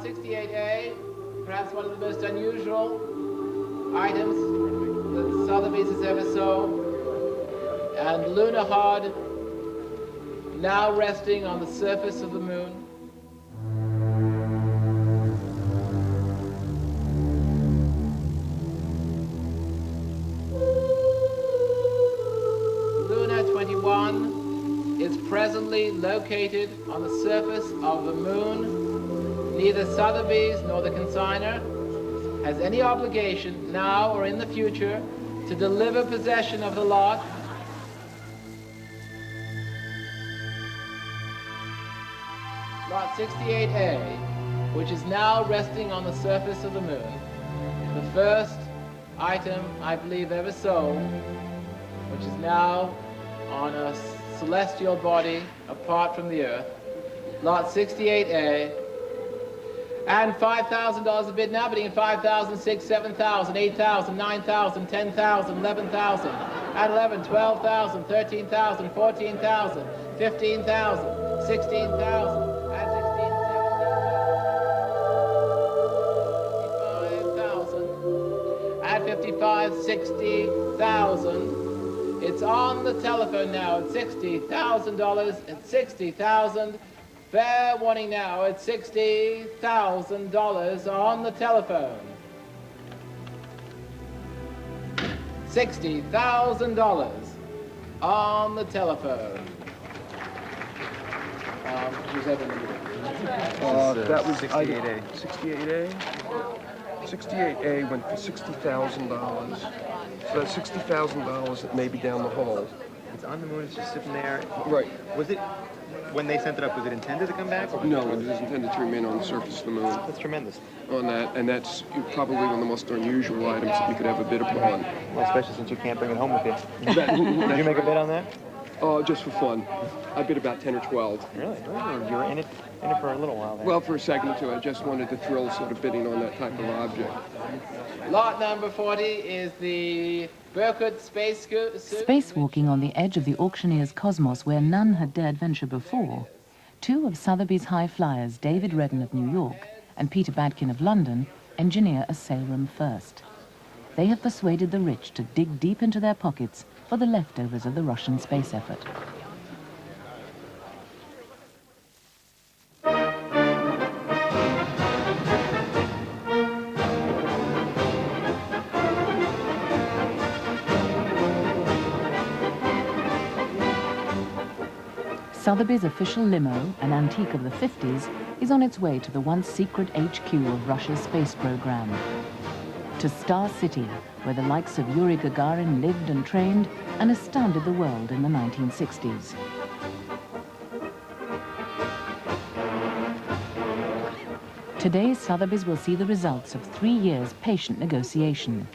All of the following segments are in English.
Lot 68A, perhaps one of the most unusual items that Sotheby's has ever sold. And lunar hod, now resting on the surface of the moon. Luna 21 is presently located on the surface of the moon. Neither Sotheby's nor the consignor has any obligation now or in the future to deliver possession of the lot. Lot 68A, which is now resting on the surface of the moon. The first item, I believe, ever sold, which is now on a celestial body apart from the Earth. Lot 68A. And $5,000 a bid now, bidding at $5,000, $6,000, $7,000, $8,000, $9,000, $10,000, $11,000, and $11,000, $12,000, $13,000, $14,000, $15,000, $16,000. At 55, 60,000. It's on the telephone now at $60,000. At 60,000. Fair warning now at $60,000 on the telephone. $60,000 on the telephone. Who's ever that was 68A. 68A? 68A went for $60,000. So that's $60,000 that may be down the hall. It's on the moon, it's just sitting there. Right. Was it, when they sent it up, was it intended to come back? Or no, it is intended to remain on the surface of the moon. That's tremendous. On that, and that's probably one of the most unusual items that you could ever bid upon. Well, especially since you can't bring it home with you. Did you make a bid on that? Just for fun. I bid about 10 or 12. Really? You were in it for a little while there. Well, for a second or two, I just wanted the thrill sort of bidding on that type of object. Lot number 40 is the verkoop space suit. Spacewalking on the edge of the auctioneer's cosmos where none had dared venture before, two of Sotheby's high flyers, David Redden of New York and Peter Badkin of London, engineer a sale room first. They have persuaded the rich to dig deep into their pockets for the leftovers of the Russian space effort. Sotheby's official limo, an antique of the 50s, is on its way to the once secret HQ of Russia's space program. To Star City, where the likes of Yuri Gagarin lived and trained and astounded the world in the 1960s. Today, Sotheby's will see the results of 3 years' patient negotiation.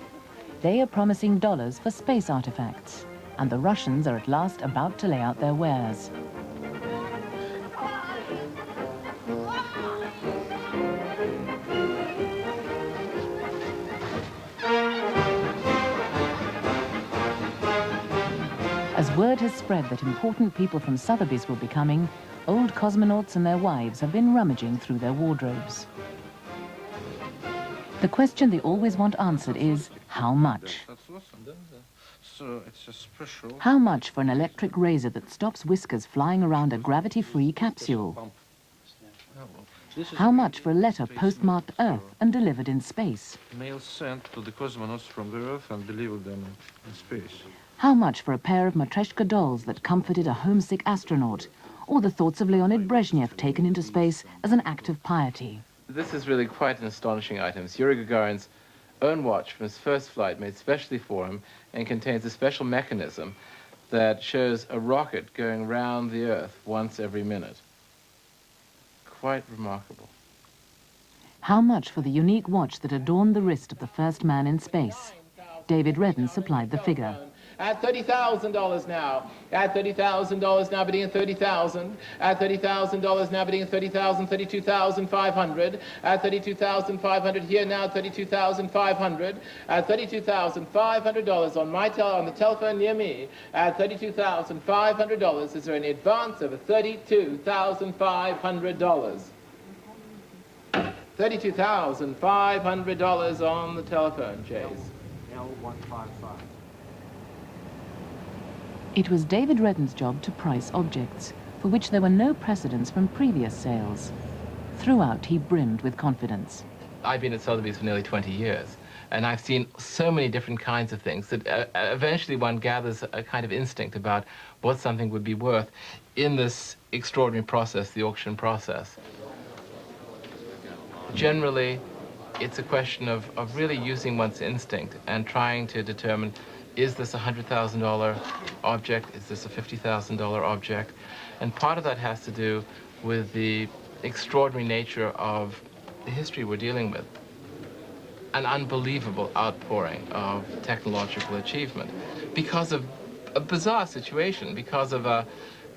They are promising dollars for space artifacts, and the Russians are at last about to lay out their wares. As word has spread that important people from Sotheby's will be coming, old cosmonauts and their wives have been rummaging through their wardrobes. The question they always want answered is, how much? How much for an electric razor that stops whiskers flying around a gravity-free capsule? How much for a letter postmarked Earth and delivered in space? Mail sent to the cosmonauts from the Earth and delivered them in space. How much for a pair of Matryoshka dolls that comforted a homesick astronaut, or the thoughts of Leonid Brezhnev taken into space as an act of piety? This is really quite an astonishing item. It's Yuri Gagarin's own watch from his first flight, made specially for him, and contains a special mechanism that shows a rocket going round the Earth once every minute. Quite remarkable. How much for the unique watch that adorned the wrist of the first man in space? David Redden supplied the figure. At $30,000 now. At $30,000 now, bidding at $30,000. At $30,000 now, bidding at $30,000, $32,500. At $32,500 here now, $32,500. At $32,500 on the telephone near me. At $32,500, is there any advance of $32,500? $32,500 on the telephone, Chase. L155. It was David Redden's job to price objects, for which there were no precedents from previous sales. Throughout, he brimmed with confidence. I've been at Sotheby's for nearly 20 years, and I've seen so many different kinds of things that eventually one gathers a kind of instinct about what something would be worth in this extraordinary process, the auction process. Generally, it's a question of really using one's instinct and trying to determine, is this a $100,000 object? Is this a $50,000 object? And part of that has to do with the extraordinary nature of the history we're dealing with. An unbelievable outpouring of technological achievement because of a bizarre situation, because of a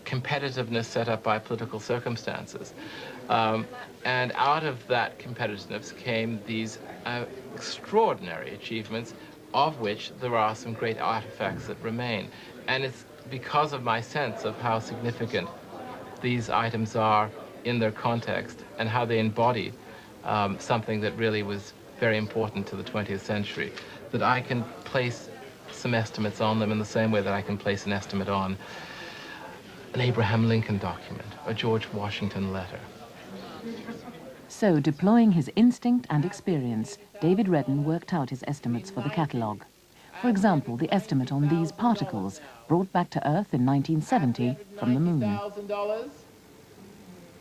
competitiveness set up by political circumstances. And out of that competitiveness came these extraordinary achievements, of which there are some great artifacts that remain. And it's because of my sense of how significant these items are in their context and how they embody something that really was very important to the 20th century, that I can place some estimates on them in the same way that I can place an estimate on an Abraham Lincoln document, a George Washington letter. So, deploying his instinct and experience, David Redden worked out his estimates for the catalogue. For example, the estimate on these particles brought back to Earth in 1970 from the moon.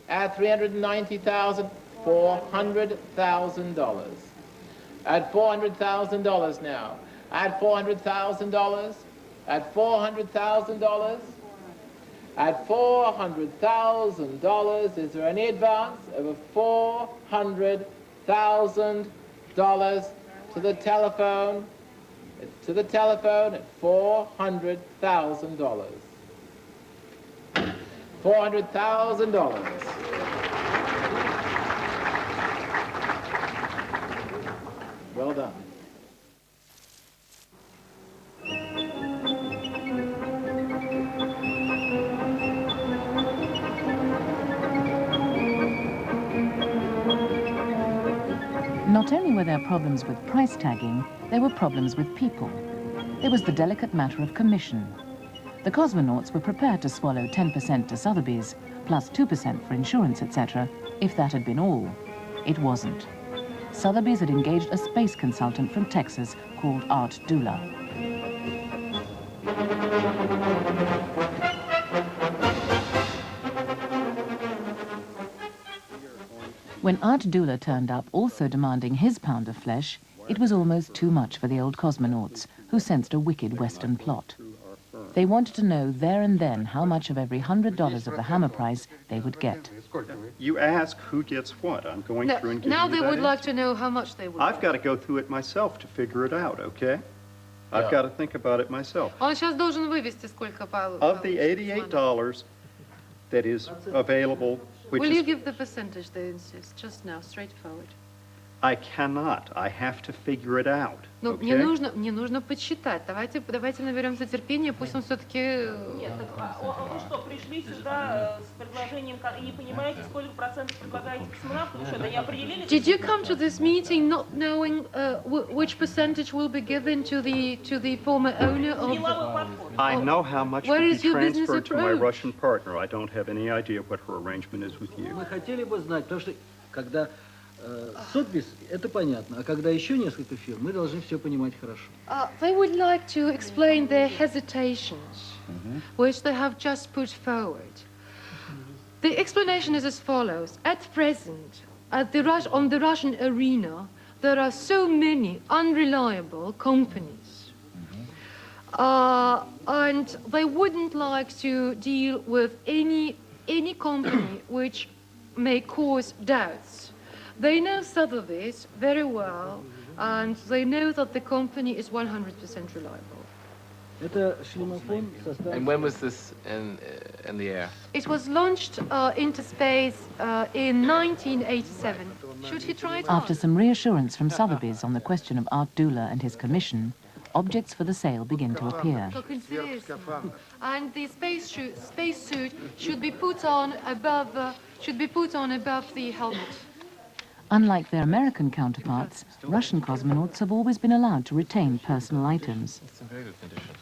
At $390,000, $400,000. At $400,000 now. At $400,000. At $400,000. At $400,000, is there any advance? Over $400,000 to the telephone. To the telephone at $400,000. $400,000. Well done. Not only were there problems with price tagging, there were problems with people. There was the delicate matter of commission. The cosmonauts were prepared to swallow 10% to Sotheby's, plus 2% for insurance, etc., if that had been all. It wasn't. Sotheby's had engaged a space consultant from Texas called Art Dula. When Art Dula turned up, also demanding his pound of flesh, it was almost too much for the old cosmonauts, who sensed a wicked Western plot. They wanted to know there and then how much of every $100 of the hammer price they would get. You ask who gets what. I'm going through and giving now you they that would like answer. to know how much they would I've get. got to go through it myself to figure it out, okay? I've got to think about it myself. Он сейчас должен вывести, сколько Of the $88 that is available, which Will you is... give the percentage they insist, just now, straightforward? I cannot. I have to figure it out, Ну, okay? мне нужно подсчитать. Давайте наберемся терпения, пусть он все-таки... Нет, так вы что, пришли сюда с предложением и не понимаете, сколько процентов предлагаете космонавтам? Что, да не определились? Did you come to this meeting not knowing which percentage will be given to the former owner of the... I know how much Where will be is your business transferred to my approach? Russian partner. I don't have any idea what her arrangement is with you. Мы хотели бы знать, потому что когда Sotheby's, это понятно, а когда еще несколько фирм, мы должны все понимать хорошо. They would like to explain their hesitations, which they have just put forward. The explanation is as follows. At present, on the Russian arena, there are so many unreliable companies. And they wouldn't like to deal with any company which may cause doubts. They know Sotheby's very well, and they know that the company is 100% reliable. Это шлемофон составлен... And when was this in the air? It was launched into space in 1987. Should he try it After on? some reassurance from Sotheby's on the question of Art Dula and his commission, objects for the sale begin to appear. Как интересно. And the spacesuit should be put on above the helmet. Unlike their American counterparts, Russian cosmonauts have always been allowed to retain personal items. It's in very good condition.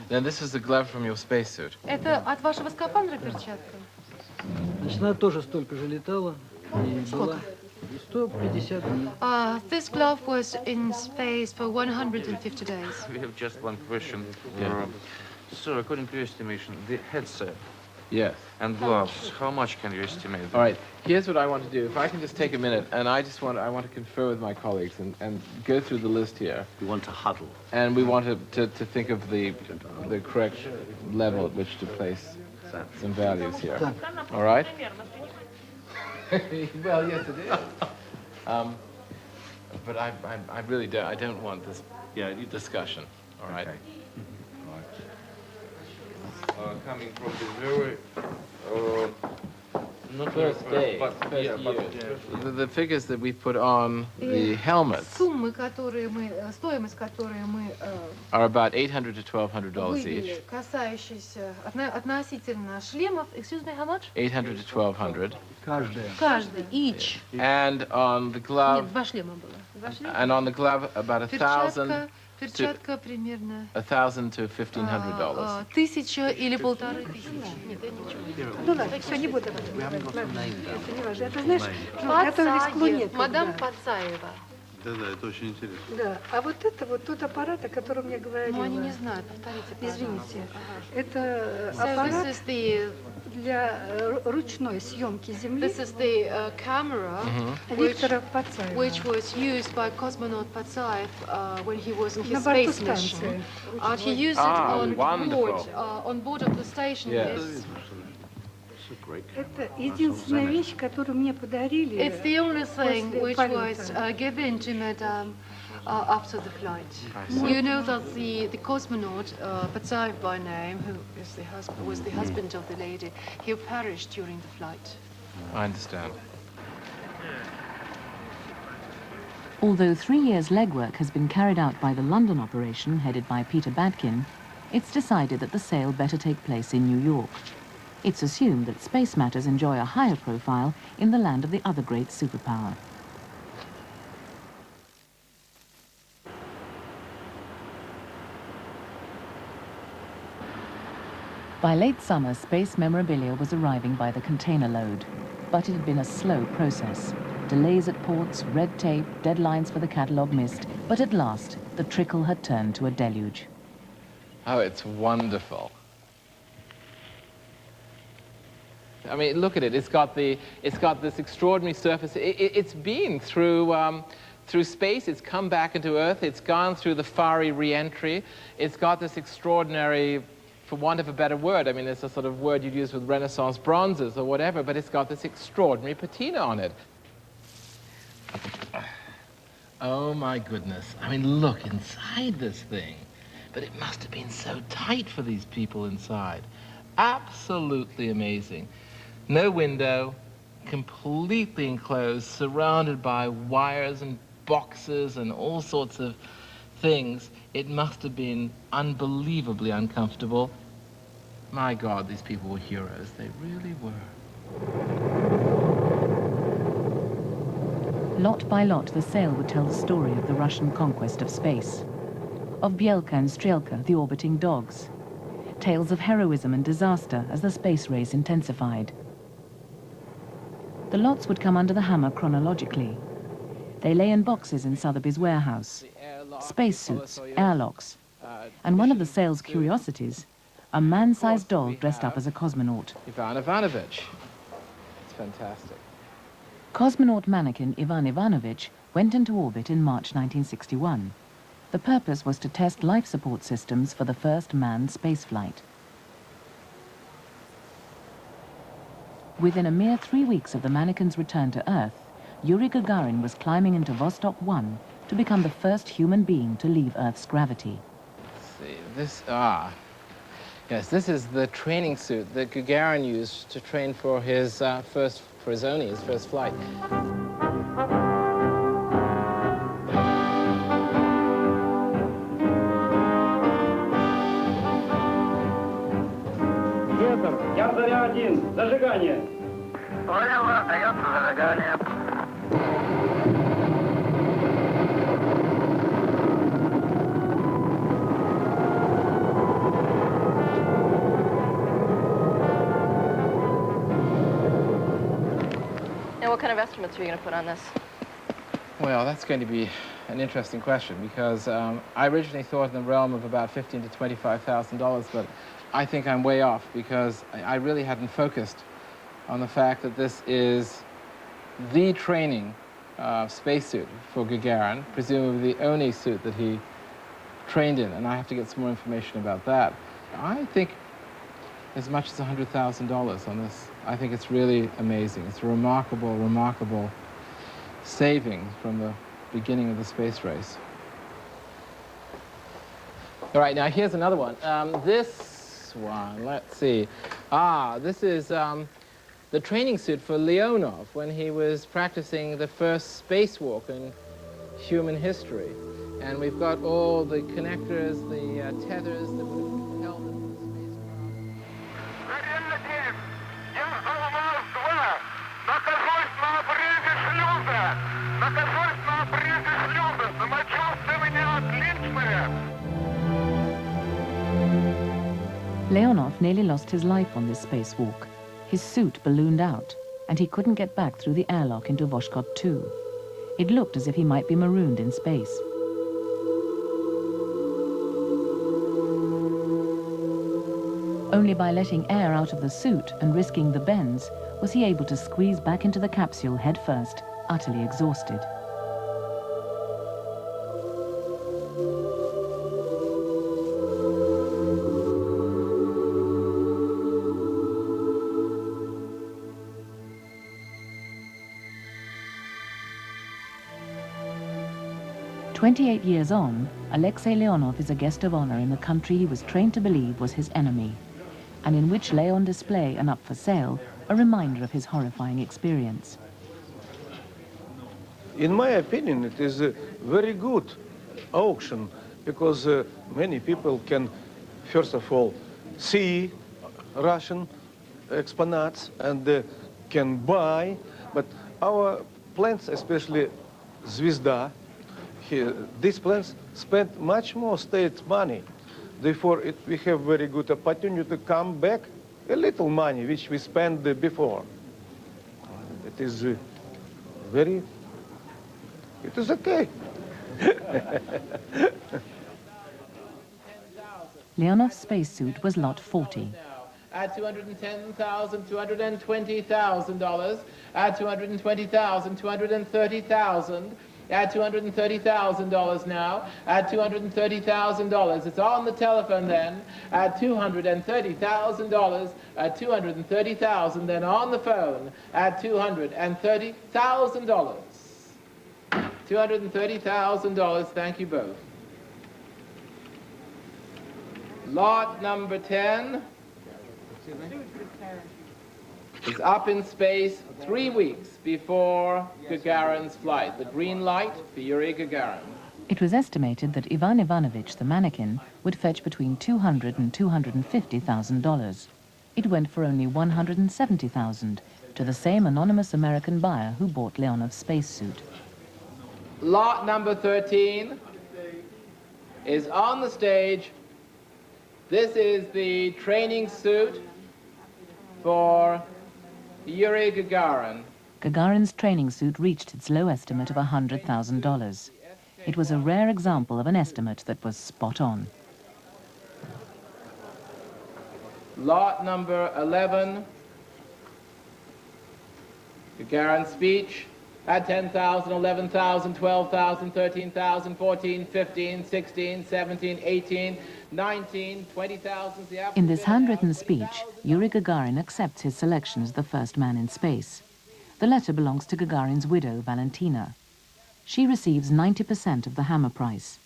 Then this is the glove from your spacesuit. Это от вашего скафандра перчатка? Значит, она тоже столько же летала и была 150 дней. This glove was in space for 150 days. We have just one question. Sir, according to your estimation, the headset Yes. and gloves, how much can you estimate? All right, here's what I want to do. If I can just take a minute, and I want to confer with my colleagues and go through the list here. We want to huddle. And we want to think of the correct level at which to place some values here. All right? Well, yes, it is. But I really don't want this discussion. All right? Coming from the very not first day, but the figures that we put on the helmets Суммы, стоимость которой мы are about $800 to $1,200 вывели, each. касающиеся относительно шлемов, excuse me, how much? $800 to $1,200. Каждый, each. And on the glove. Нет, два шлема было. Два шлема. And on the glove, about Перчатка примерно $1,000 to $1,500. 1000 или 1500. Нет, я ничего. Ну ладно, все, не буду. Это не важно. Это, знаешь, это рискло нет. Мадам Пацаева. Да, это очень интересно. Да, а вот это вот тот аппарат, о котором я говорила. Ну, они не знают, повторите, извините. Это аппарат для ручной съемки Земли. This is the camera Виктора Пацаева, which was used by cosmonaut Patsaev when he was in his space mission. He used it on board of the station. Yes. Это единственная вещь, которую мне подарили. It's the only thing which was given to Madame after the flight. You know that the cosmonaut Patsaev by name, who is was the husband of the lady, he perished during the flight. I understand. Although 3 years' legwork has been carried out by the London operation headed by Peter Badkin, it's decided that the sale better take place in New York. It's assumed that space matters enjoy a higher profile in the land of the other great superpower. By late summer, space memorabilia was arriving by the container load, but it had been a slow process. Delays at ports, red tape, deadlines for the catalogue missed, but at last, the trickle had turned to a deluge. Oh, it's wonderful. I mean, look at it. It's got this extraordinary surface. It's been through space. It's come back into Earth. It's gone through the fiery re-entry. It's got this extraordinary, for want of a better word, I mean, it's a sort of word you'd use with Renaissance bronzes or whatever, but it's got this extraordinary patina on it. Oh my goodness. I mean, look inside this thing. But it must have been so tight for these people inside. Absolutely amazing. No window, completely enclosed, surrounded by wires and boxes and all sorts of things. It must have been unbelievably uncomfortable. My God, these people were heroes. They really were. Lot by lot, the sale would tell the story of the Russian conquest of space. Of Bielka and Strelka, the orbiting dogs. Tales of heroism and disaster as the space race intensified. The lots would come under the hammer chronologically. They lay in boxes in Sotheby's warehouse. Spacesuits, airlocks, and one of the sale's curiosities, a man-sized dog dressed up as a cosmonaut. Ivan Ivanovich. It's fantastic. Cosmonaut mannequin Ivan Ivanovich went into orbit in March 1961. The purpose was to test life support systems for the first manned spaceflight. Within a mere 3 weeks of the mannequin's return to Earth, Yuri Gagarin was climbing into Vostok 1 to become the first human being to leave Earth's gravity. Let's see, yes, this is the training suit that Gagarin used to train for his first flight. Зажигание. Понял, остается зажигание. What kind of estimates are you going to put on this? Well, that's going to be an interesting question because I originally thought in the realm of about $15,000 to $25,000, but I think I'm way off because I really hadn't focused on the fact that this is the training spacesuit for Gagarin, presumably the only suit that he trained in, and I have to get some more information about that. I think as much as $100,000 on this. I think it's really amazing. It's a remarkable, remarkable saving from the beginning of the space race. All right, now here's another one. This one, let's see. This is the training suit for Leonov when he was practicing the first spacewalk in human history. And we've got all the connectors, the tethers that would have held him to the Leonov nearly lost his life on this spacewalk. His suit ballooned out, and he couldn't get back through the airlock into Voskhod 2. It looked as if he might be marooned in space. Only by letting air out of the suit and risking the bends was he able to squeeze back into the capsule headfirst, utterly exhausted. "28 years on, Alexei Leonov is a guest of honor in the country he was trained to believe was his enemy, and in which lay on display and up for sale a reminder of his horrifying experience. In my opinion, it is a very good auction because many people can, first of all, see Russian exponats and can buy, but our plants, especially Zvezda, these plants spend much more state money. Therefore, we have very good opportunity to come back a little money which we spent before. It is it is okay. Leonov's spacesuit was lot 40. At $210,000, $220,000, at $220,000, $230,000, at $230,000 now, at $230,000. It's on the telephone then, at $230,000, at $230,000, then on the phone, at $230,000. $230,000, thank you both. Lot number 10 is up in space 3 weeks before Gagarin's flight. The green light for Yuri Gagarin. It was estimated that Ivan Ivanovich, the mannequin, would fetch between $200,000 and $250,000. It went for only $170,000 to the same anonymous American buyer who bought Leonov's spacesuit. Lot number 13 is on the stage. This is the training suit for Yuri Gagarin. Gagarin's training suit reached its low estimate of $100,000. It was a rare example of an estimate that was spot on. Lot number 11, Gagarin's speech, at 10,000, 11,000, 12,000, 13,000, 14, 15, 16, 17, 18, 19, 20,000. In this handwritten speech, Yuri Gagarin accepts his selection as the first man in space. The letter belongs to Gagarin's widow, Valentina. She receives 90% of the hammer price,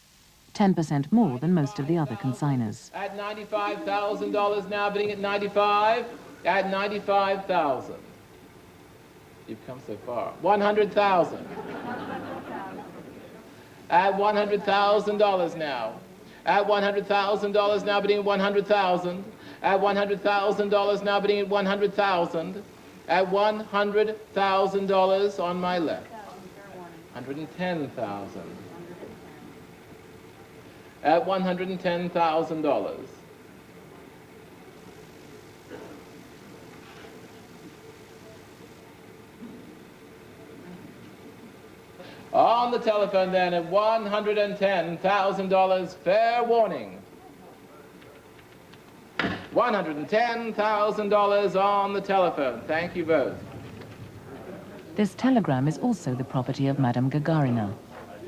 10% more than most of the other consigners. At $95,000 now, bidding at 95, at 95,000. You've come so far. 100,000. At $100,000 now. At $100,000 now, bidding at 100,000. At $100,000 now, bidding at 100,000. At $100,000 on my left. 110,000. At $110,000. On the telephone then at $110,000, fair warning. $110,000 on the telephone. Thank you both. This telegram is also the property of Madame Gagarina.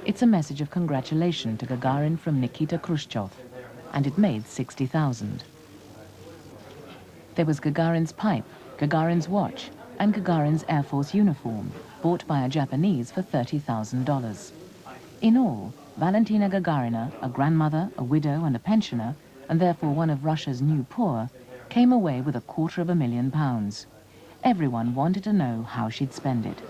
It's a message of congratulation to Gagarin from Nikita Khrushchev, and it made 60,000. There was Gagarin's pipe, Gagarin's watch, and Gagarin's Air Force uniform, bought by a Japanese for $30,000. In all, Valentina Gagarina, a grandmother, a widow, and a pensioner, and therefore one of Russia's new poor, came away with £250,000. Everyone wanted to know how she'd spend it.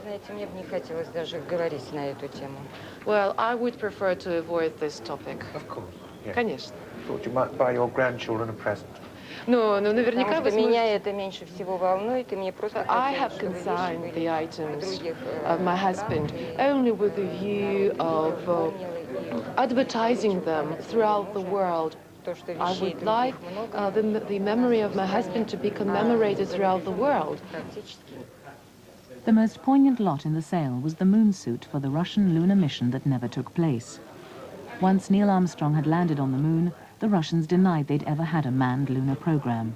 Well, I would prefer to avoid this topic. Of course. Yeah. Конечно. Thought you might buy your grandchildren a present. No, наверняка вы сможете... I have consigned the items of my husband only with the view of advertising them throughout the world. I would like the memory of my husband to be commemorated throughout the world. The most poignant lot in the sale was the moon suit for the Russian lunar mission that never took place. Once Neil Armstrong had landed on the moon, the Russians denied they'd ever had a manned lunar program.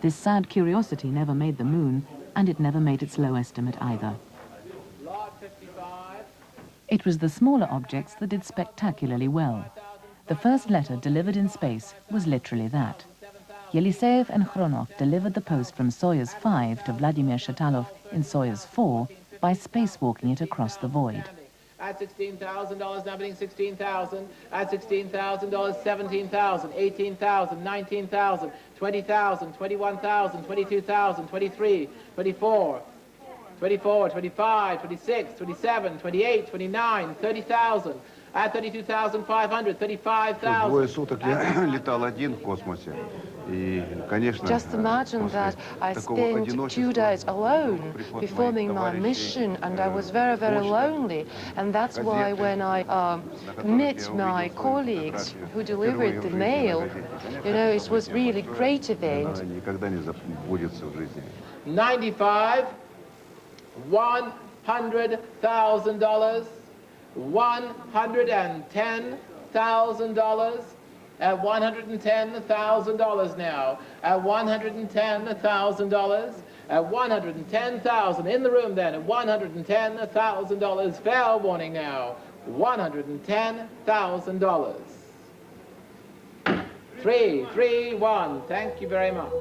This sad curiosity never made the moon, and it never made its low estimate either. It was the smaller objects that did spectacularly well. The first letter delivered in space was literally that. Yeliseyev and Khronov delivered the post from Soyuz 5 to Vladimir Shatalov in Soyuz 4 by spacewalking it across the void. At $16,000, now bidding $16,000. At $16,000, $17,000, $18,000, $19,000, $20,000, $21,000, $22,000, $23,000, $24,000, $24,000, $25,000, $26,000, $27,000, $28,000, $29,000, $30,000. At 32,500, 35,000. Двое суток я летал один в космосе. И, конечно, just imagine that I spent 2 days alone performing my mission, and I was very, very lonely. And that's why when I met my colleagues who delivered the mail, you know, it was really great event. 95, $100,000. $110,000 at $110,000 now. At $110,000. At $110,000 in the room then. At $110,000. Fair warning now. $110,000. 3, 3, 1. Thank you very much.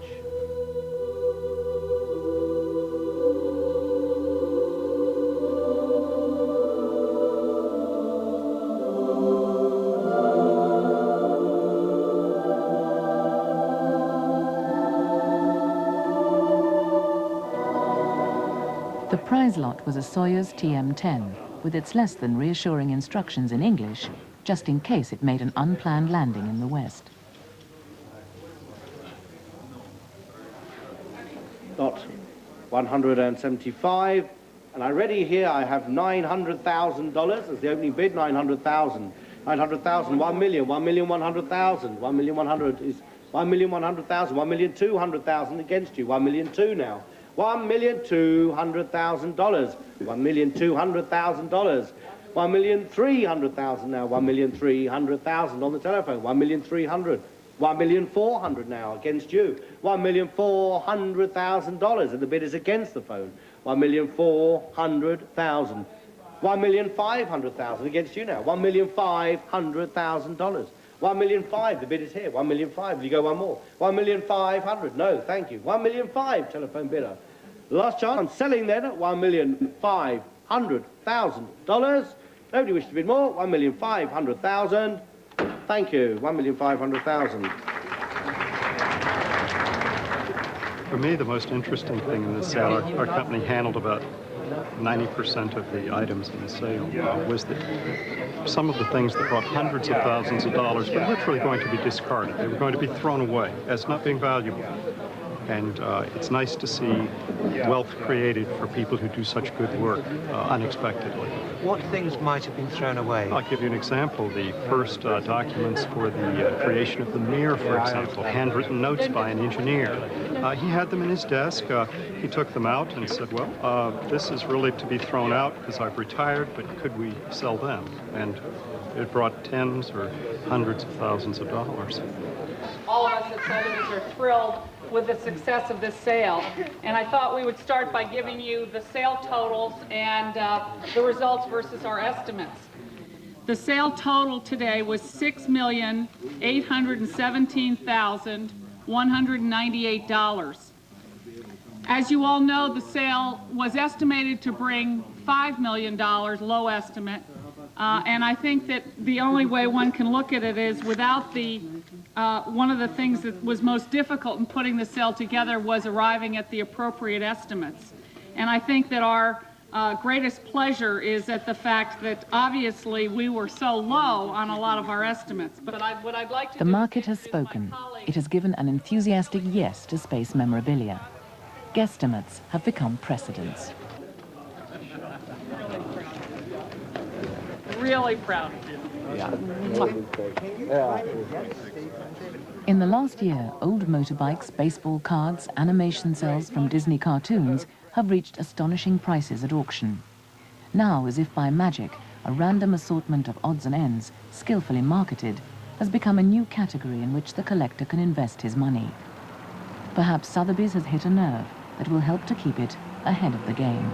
The prize lot was a Soyuz TM-10, with its less than reassuring instructions in English, just in case it made an unplanned landing in the West. Lot 175, and already here I have $900,000 as the opening bid. 900,000, 900,000, 1 million, 1,100,000, 1,100,000 is 1,100,000, 1,200,000 against you. 1,200,000 now. $1,200,000, $1,200,000, $1,300,000 now, $1,300,000 on the telephone, $1,300,000, $1,400,000 now against you, $1,400,000, and the bid is against the phone, $1,400,000, $1,500,000 against you now, $1,500,000. 1,500,000, the bid is here, 1,500,000, will you go one more? 1,500,000, no, thank you. 1,500,000, telephone bidder. Last chance, I'm selling then at $1,500,000. Nobody wishes to bid more, 1,500,000. Thank you, 1,500,000. For me, the most interesting thing in this sale, our company handled about 90% of the items in the sale, was that some of the things that brought hundreds of thousands of dollars were literally going to be discarded. They were going to be thrown away as not being valuable. And it's nice to see wealth created for people who do such good work unexpectedly. What things might have been thrown away? I'll give you an example. The first documents for the creation of the mirror, for example, handwritten notes by an engineer. He had them in his desk. He took them out and said, well, this is really to be thrown out because I've retired, but could we sell them? And it brought tens or hundreds of thousands of dollars. All of us at Sotheby's are thrilled with the success of this sale, and I thought we would start by giving you the sale totals and the results versus our estimates. The sale total today was $6,817,198. As you all know, the sale was estimated to bring $5 million, low estimate, and I think that the only way one can look at it is without the one of the things that was most difficult in putting the sale together was arriving at the appropriate estimates. And I think that our greatest pleasure is at the fact that obviously we were so low on a lot of our estimates. But what I'd like to The market has spoken. It has given an enthusiastic yes to space memorabilia. Guesstimates have become precedents. Really proud of you. In the last year, old motorbikes, baseball cards, animation cells from Disney cartoons have reached astonishing prices at auction. Now, as if by magic, a random assortment of odds and ends, skillfully marketed, has become a new category in which the collector can invest his money. Perhaps Sotheby's has hit a nerve that will help to keep it ahead of the game.